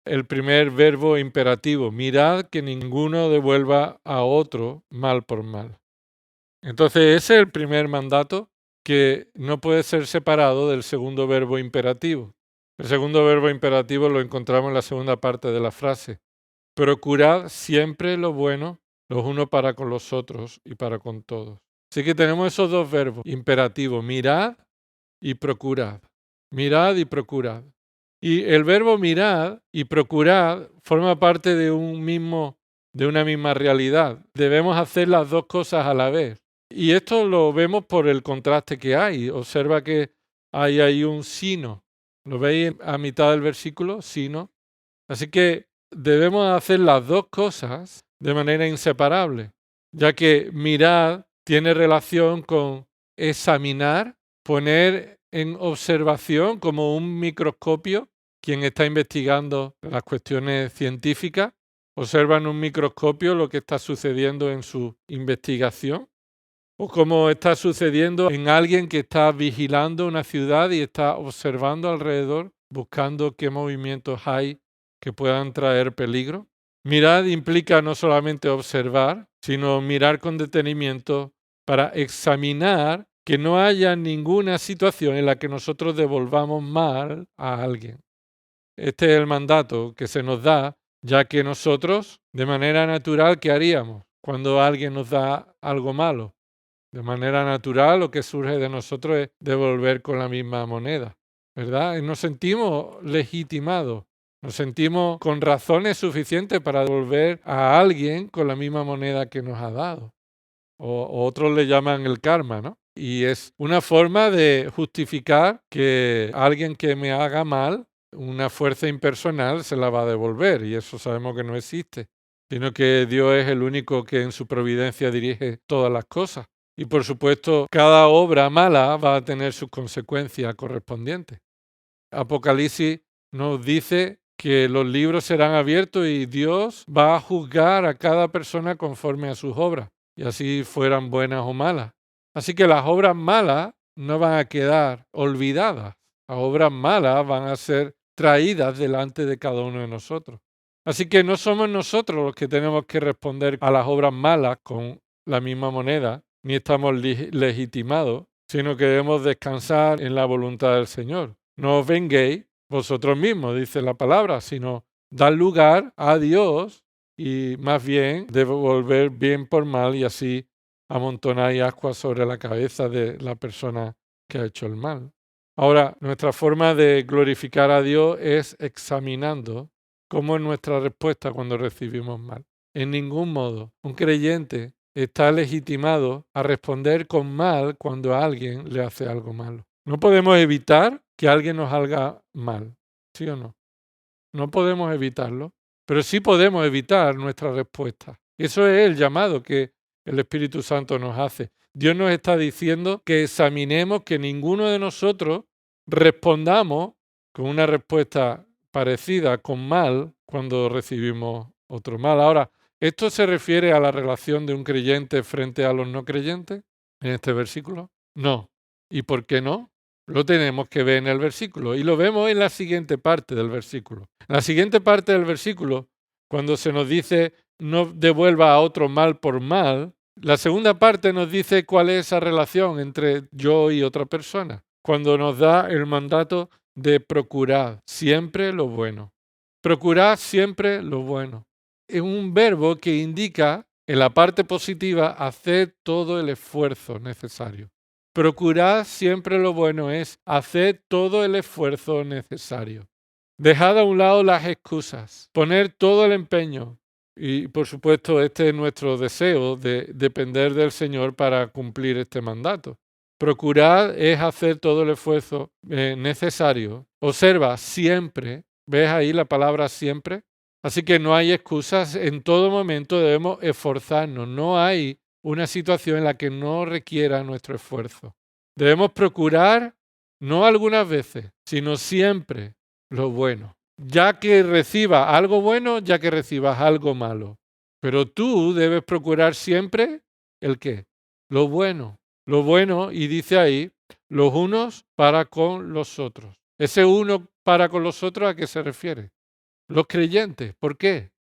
el primer verbo imperativo. Mirad que ninguno devuelva a otro mal por mal. Entonces ese es el primer mandato que no puede ser separado del segundo verbo imperativo. El segundo verbo imperativo lo encontramos en la segunda parte de la frase. Procurad siempre lo bueno los unos para con los otros y para con todos. Así que tenemos esos dos verbos imperativos, mirad y procurad. Mirad y procurad. Y el verbo mirad y procurad forma parte de una misma realidad. Debemos hacer las dos cosas a la vez. Y esto lo vemos por el contraste que hay. Observa que hay ahí un sino. ¿Lo veis a mitad del versículo? Sino. Así que debemos hacer las dos cosas de manera inseparable, ya que mirar tiene relación con examinar, poner en observación como un microscopio. Quien está investigando las cuestiones científicas observa en un microscopio lo que está sucediendo en su investigación o cómo está sucediendo en alguien que está vigilando una ciudad y está observando alrededor, buscando qué movimientos hay que puedan traer peligro. Mirar implica no solamente observar, sino mirar con detenimiento para examinar que no haya ninguna situación en la que nosotros devolvamos mal a alguien. Este es el mandato que se nos da, ya que nosotros, de manera natural, ¿qué haríamos cuando alguien nos da algo malo? De manera natural, lo que surge de nosotros es devolver con la misma moneda, ¿verdad? Y nos sentimos legitimados, nos sentimos con razones suficientes para devolver a alguien con la misma moneda que nos ha dado. O otros le llaman el karma, ¿no? Y es una forma de justificar que alguien que me haga mal, una fuerza impersonal se la va a devolver, y eso sabemos que no existe, sino que Dios es el único que en su providencia dirige todas las cosas. Y por supuesto, cada obra mala va a tener sus consecuencias correspondientes. Apocalipsis nos dice que los libros serán abiertos y Dios va a juzgar a cada persona conforme a sus obras, y así fueran buenas o malas. Así que las obras malas no van a quedar olvidadas. Las obras malas van a ser traídas delante de cada uno de nosotros. Así que no somos nosotros los que tenemos que responder a las obras malas con la misma moneda, ni estamos legitimados, sino que debemos descansar en la voluntad del Señor. No os venguéis vosotros mismos, dice la palabra, sino dar lugar a Dios y más bien devolver bien por mal, y así amontonáis ascuas sobre la cabeza de la persona que ha hecho el mal. Ahora, nuestra forma de glorificar a Dios es examinando cómo es nuestra respuesta cuando recibimos mal. En ningún modo un creyente está legitimado a responder con mal cuando a alguien le hace algo malo. No podemos evitar que alguien nos haga mal, ¿sí o no? No podemos evitarlo, pero sí podemos evitar nuestra respuesta. Eso es el llamado que el Espíritu Santo nos hace. Dios nos está diciendo que examinemos, que ninguno de nosotros respondamos con una respuesta parecida, con mal, cuando recibimos otro mal. Ahora, ¿esto se refiere a la relación de un creyente frente a los no creyentes en este versículo? No. ¿Y por qué no? Lo tenemos que ver en el versículo y lo vemos en la siguiente parte del versículo. En la siguiente parte del versículo, cuando se nos dice no devuelva a otro mal por mal, la segunda parte nos dice cuál es esa relación entre yo y otra persona. Cuando nos da el mandato de procurar siempre lo bueno. Procurar siempre lo bueno. Es un verbo que indica en la parte positiva hacer todo el esfuerzo necesario. Procurar siempre lo bueno es hacer todo el esfuerzo necesario. Dejad a un lado las excusas, poner todo el empeño. Y por supuesto este es nuestro deseo de depender del Señor para cumplir este mandato. Procurar es hacer todo el esfuerzo necesario. Observa siempre, ¿ves ahí la palabra siempre? Así que no hay excusas, en todo momento debemos esforzarnos. No hay una situación en la que no requiera nuestro esfuerzo. Debemos procurar, no algunas veces, sino siempre lo bueno. Ya que recibas algo bueno, ya que recibas algo malo. Pero tú debes procurar siempre ¿el qué? Lo bueno. Lo bueno, y dice ahí, los unos para con los otros. Ese uno para con los otros, ¿a qué se refiere? los creyentes. ¿Por qué?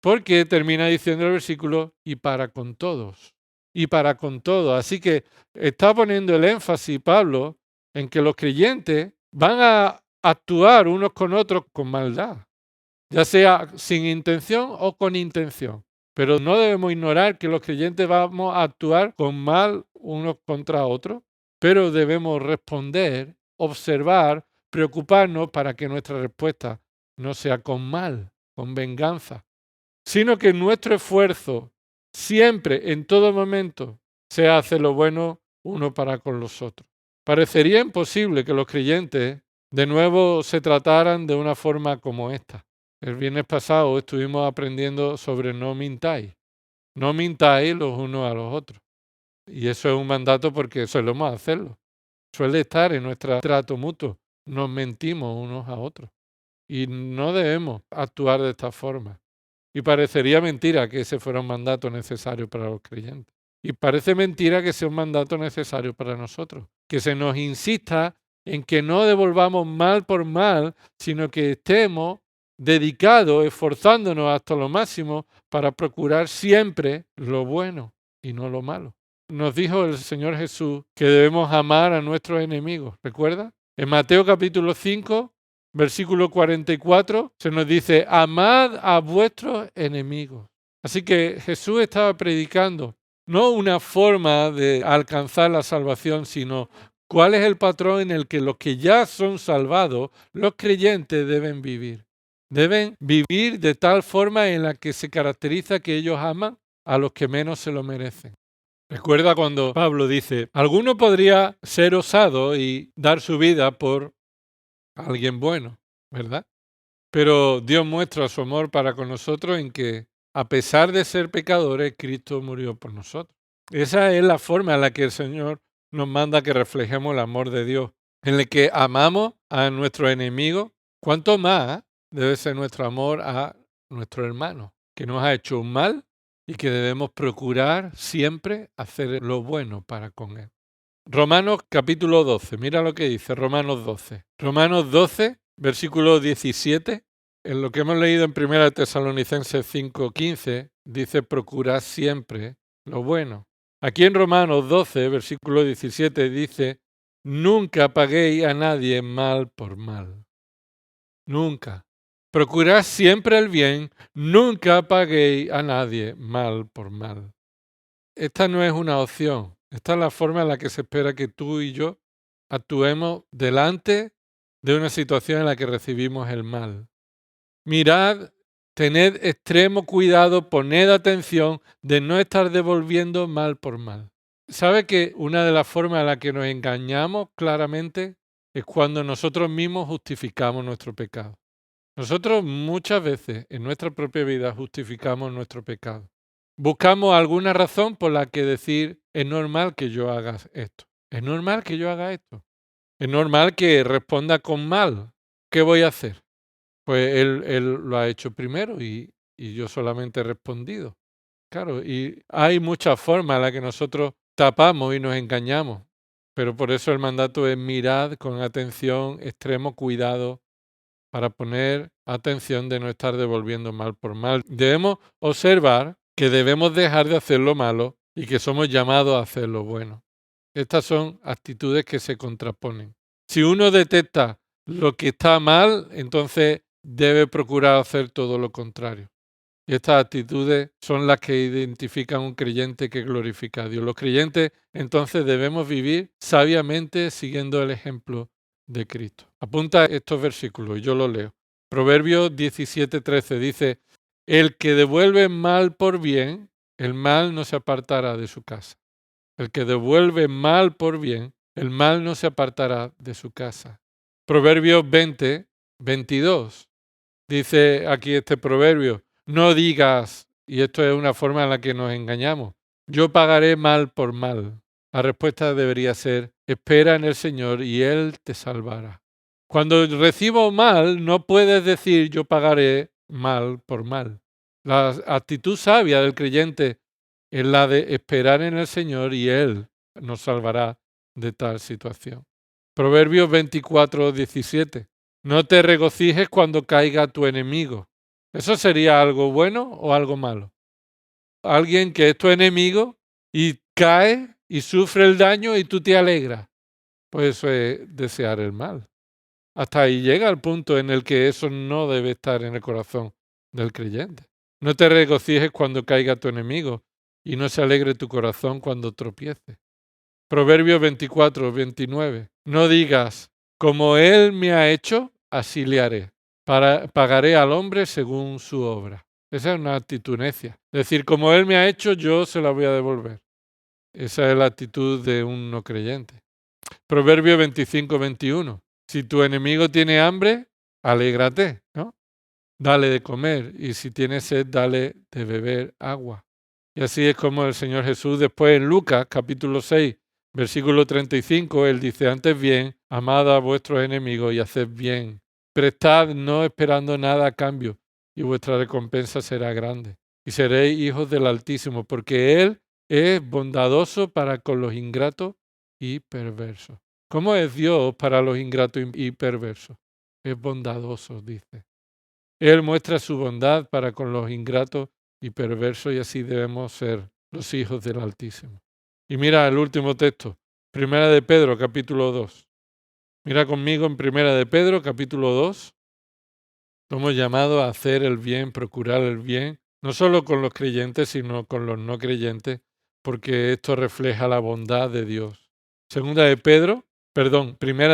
Porque termina diciendo el versículo, y para con todos. Y para con todos. Así que está poniendo el énfasis Pablo en que los creyentes van a actuar unos con otros con maldad, ya sea sin intención o con intención. Pero no debemos ignorar que los creyentes vamos a actuar con mal unos contra otros, pero debemos responder, observar, preocuparnos para que nuestra respuesta no sea con mal, con venganza, sino que nuestro esfuerzo siempre, en todo momento, sea hacer lo bueno uno para con los otros. Parecería imposible que los creyentes de nuevo se trataran de una forma como esta. El viernes pasado estuvimos aprendiendo sobre no mintáis. No mintáis los unos a los otros. Y eso es un mandato porque solemos hacerlo. Suele estar en nuestro trato mutuo. Nos mentimos unos a otros. Y no debemos actuar de esta forma. Y parecería mentira que ese fuera un mandato necesario para los creyentes. Y parece mentira que sea un mandato necesario para nosotros. Que se nos insista en que no devolvamos mal por mal, sino que estemos dedicados, esforzándonos hasta lo máximo para procurar siempre lo bueno y no lo malo. Nos dijo el Señor Jesús que debemos amar a nuestros enemigos, ¿recuerda? En Mateo capítulo 5, versículo 44, se nos dice, amad a vuestros enemigos. Así que Jesús estaba predicando no una forma de alcanzar la salvación, sino cuál es el patrón en el que los que ya son salvados, los creyentes, deben vivir. Deben vivir de tal forma en la que se caracteriza que ellos aman a los que menos se lo merecen. Recuerda cuando Pablo dice, alguno podría ser osado y dar su vida por alguien bueno, ¿verdad? Pero Dios muestra su amor para con nosotros en que, a pesar de ser pecadores, Cristo murió por nosotros. Esa es la forma en la que el Señor nos manda que reflejemos el amor de Dios, en el que amamos a nuestros enemigos. ¿Cuánto más debe ser nuestro amor a nuestro hermano, que nos ha hecho un mal y que debemos procurar siempre hacer lo bueno para con él? Romanos capítulo 12, mira lo que dice Romanos 12. Romanos 12, versículo 17, en lo que hemos leído en 1 Tesalonicenses 5:15, dice procurad siempre lo bueno. Aquí en Romanos 12, versículo 17, dice, nunca paguéis a nadie mal por mal. Nunca. Procurad siempre el bien, nunca paguéis a nadie mal por mal. Esta no es una opción. Esta es la forma en la que se espera que tú y yo actuemos delante de una situación en la que recibimos el mal. Mirad, tened extremo cuidado, poned atención de no estar devolviendo mal por mal. ¿Sabe que una de las formas en las que nos engañamos claramente es cuando nosotros mismos justificamos nuestro pecado? Nosotros muchas veces en nuestra propia vida justificamos nuestro pecado. Buscamos alguna razón por la que decir, es normal que yo haga esto. Es normal que yo haga esto. Es normal que responda con mal. ¿Qué voy a hacer? Pues él lo ha hecho primero y yo solamente he respondido. Claro, y hay muchas formas en las que nosotros tapamos y nos engañamos. Pero por eso el mandato es mirad con atención, extremo cuidado, para poner atención de no estar devolviendo mal por mal. Debemos observar que debemos dejar de hacer lo malo y que somos llamados a hacer lo bueno. Estas son actitudes que se contraponen. Si uno detecta lo que está mal, entonces debe procurar hacer todo lo contrario. Y estas actitudes son las que identifican a un creyente que glorifica a Dios. Los creyentes entonces debemos vivir sabiamente siguiendo el ejemplo de Cristo. Apunta estos versículos y yo los leo. Proverbios 17:13 dice, el que devuelve mal por bien, el mal no se apartará de su casa. El que devuelve mal por bien, el mal no se apartará de su casa. Proverbios 20:22 dice aquí este proverbio, no digas, y esto es una forma en la que nos engañamos, yo pagaré mal por mal. La respuesta debería ser, espera en el Señor y Él te salvará. Cuando recibo mal, no puedes decir yo pagaré mal por mal. La actitud sabia del creyente es la de esperar en el Señor y Él nos salvará de tal situación. Proverbios 24:17. No te regocijes cuando caiga tu enemigo. ¿Eso sería algo bueno o algo malo? Alguien que es tu enemigo y cae y sufre el daño y tú te alegras. Pues eso es desear el mal. Hasta ahí llega el punto en el que eso no debe estar en el corazón del creyente. No te regocijes cuando caiga tu enemigo y no se alegre tu corazón cuando tropiece. Proverbios 24-29. No digas, como él me ha hecho, así le haré. Pagaré al hombre según su obra. Esa es una actitud necia. Decir, como él me ha hecho, yo se la voy a devolver. Esa es la actitud de un no creyente. Proverbio 25-21. Si tu enemigo tiene hambre, alégrate, ¿no? Dale de comer, y si tiene sed, dale de beber agua. Y así es como el Señor Jesús después en Lucas capítulo 6, versículo 35, Él dice, antes bien, amad a vuestros enemigos y haced bien. Prestad no esperando nada a cambio, y vuestra recompensa será grande. Y seréis hijos del Altísimo, porque Él es bondadoso para con los ingratos y perversos. ¿Cómo es Dios para los ingratos y perversos? Es bondadoso, dice. Él muestra su bondad para con los ingratos y perversos y así debemos ser los hijos del Altísimo. Y mira el último texto, Primera de Pedro, capítulo 2. Mira conmigo en Primera de Pedro, capítulo 2. Somos llamados a hacer el bien, procurar el bien, no solo con los creyentes, sino con los no creyentes, porque esto refleja la bondad de Dios. Primera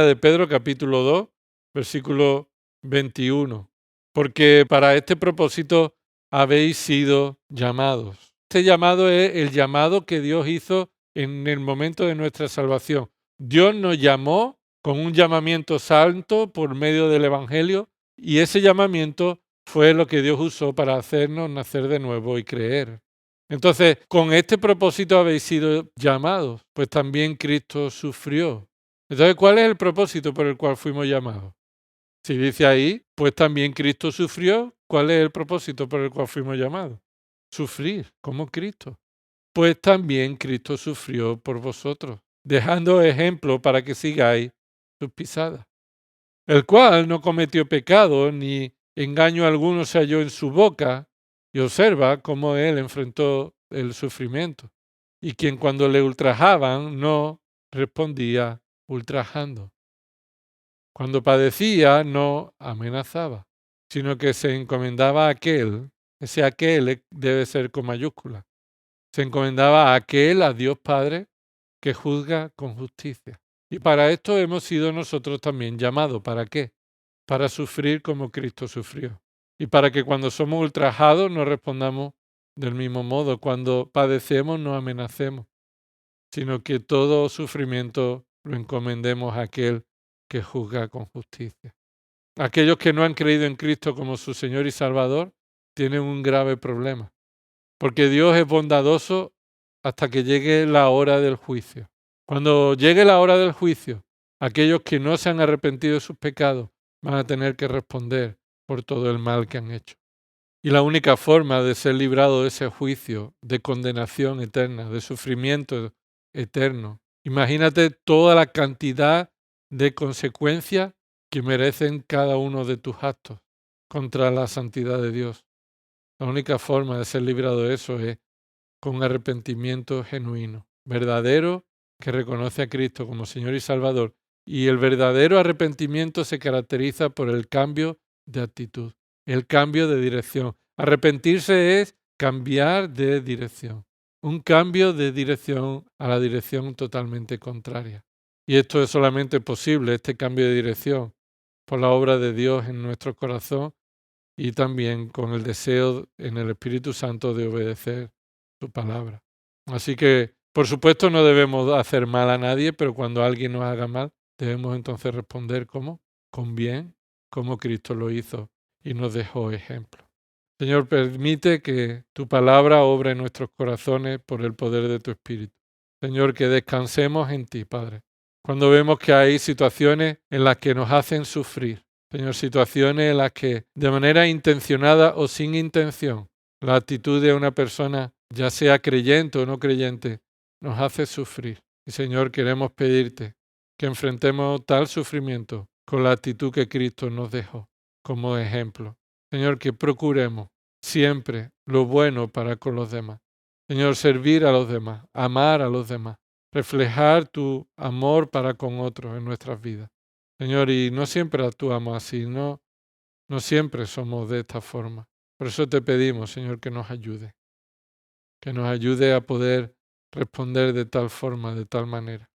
de Pedro, capítulo 2, versículo 21. Porque para este propósito habéis sido llamados. Este llamado es el llamado que Dios hizo en el momento de nuestra salvación. Dios nos llamó con un llamamiento santo por medio del Evangelio y ese llamamiento fue lo que Dios usó para hacernos nacer de nuevo y creer. Entonces, con este propósito habéis sido llamados, pues también Cristo sufrió. Entonces, ¿cuál es el propósito por el cual fuimos llamados? Si dice ahí, pues también Cristo sufrió, ¿cuál es el propósito por el cual fuimos llamados? Sufrir, como Cristo. Pues también Cristo sufrió por vosotros, dejando ejemplo para que sigáis sus pisadas. El cual no cometió pecado, ni engaño alguno se halló en su boca, y observa cómo él enfrentó el sufrimiento, y quien cuando le ultrajaban no respondía ultrajando. Cuando padecía no amenazaba, sino que se encomendaba a aquel, ese aquel debe ser con mayúscula, se encomendaba a aquel, a Dios Padre, que juzga con justicia. Y para esto hemos sido nosotros también llamados. ¿Para qué? Para sufrir como Cristo sufrió. Y para que cuando somos ultrajados no respondamos del mismo modo. Cuando padecemos no amenacemos, sino que todo sufrimiento lo encomendemos a aquel que juzga con justicia. Aquellos que no han creído en Cristo como su Señor y Salvador tienen un grave problema, porque Dios es bondadoso hasta que llegue la hora del juicio. Cuando llegue la hora del juicio, aquellos que no se han arrepentido de sus pecados van a tener que responder por todo el mal que han hecho. Y la única forma de ser librado de ese juicio, de condenación eterna, de sufrimiento eterno. Imagínate toda la cantidad de consecuencias que merecen cada uno de tus actos contra la santidad de Dios. La única forma de ser librado de eso es con arrepentimiento genuino, verdadero, que reconoce a Cristo como Señor y Salvador. Y el verdadero arrepentimiento se caracteriza por el cambio de actitud, el cambio de dirección. Arrepentirse es cambiar de dirección, un cambio de dirección a la dirección totalmente contraria. Y esto es solamente posible, este cambio de dirección, por la obra de Dios en nuestro corazón y también con el deseo en el Espíritu Santo de obedecer su palabra. Así que, por supuesto, no debemos hacer mal a nadie, pero cuando alguien nos haga mal, debemos entonces responder ¿cómo? Con bien, como Cristo lo hizo y nos dejó ejemplo. Señor, permite que tu palabra obre en nuestros corazones por el poder de tu Espíritu. Señor, que descansemos en ti, Padre. Cuando vemos que hay situaciones en las que nos hacen sufrir, Señor, situaciones en las que de manera intencionada o sin intención, la actitud de una persona, ya sea creyente o no creyente, nos hace sufrir. Y Señor, queremos pedirte que enfrentemos tal sufrimiento con la actitud que Cristo nos dejó como ejemplo. Señor, que procuremos siempre lo bueno para con los demás. Señor, servir a los demás, amar a los demás, reflejar tu amor para con otros en nuestras vidas. Señor, y no siempre actuamos así, no siempre somos de esta forma. Por eso te pedimos, Señor, que nos ayude a poder responder de tal forma, de tal manera.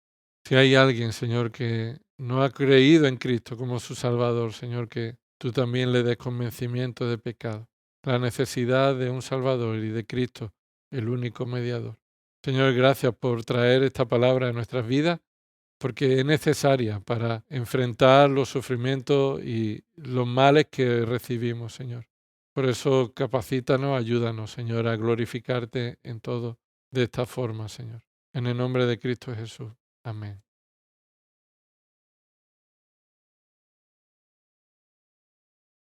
Si hay alguien, Señor, que no ha creído en Cristo como su Salvador, Señor, que tú también le des convencimiento de pecado, la necesidad de un Salvador y de Cristo, el único mediador. Señor, gracias por traer esta palabra a nuestras vidas, porque es necesaria para enfrentar los sufrimientos y los males que recibimos, Señor. Por eso capacítanos, ayúdanos, Señor, a glorificarte en todo de esta forma, Señor. En el nombre de Cristo Jesús. Amén.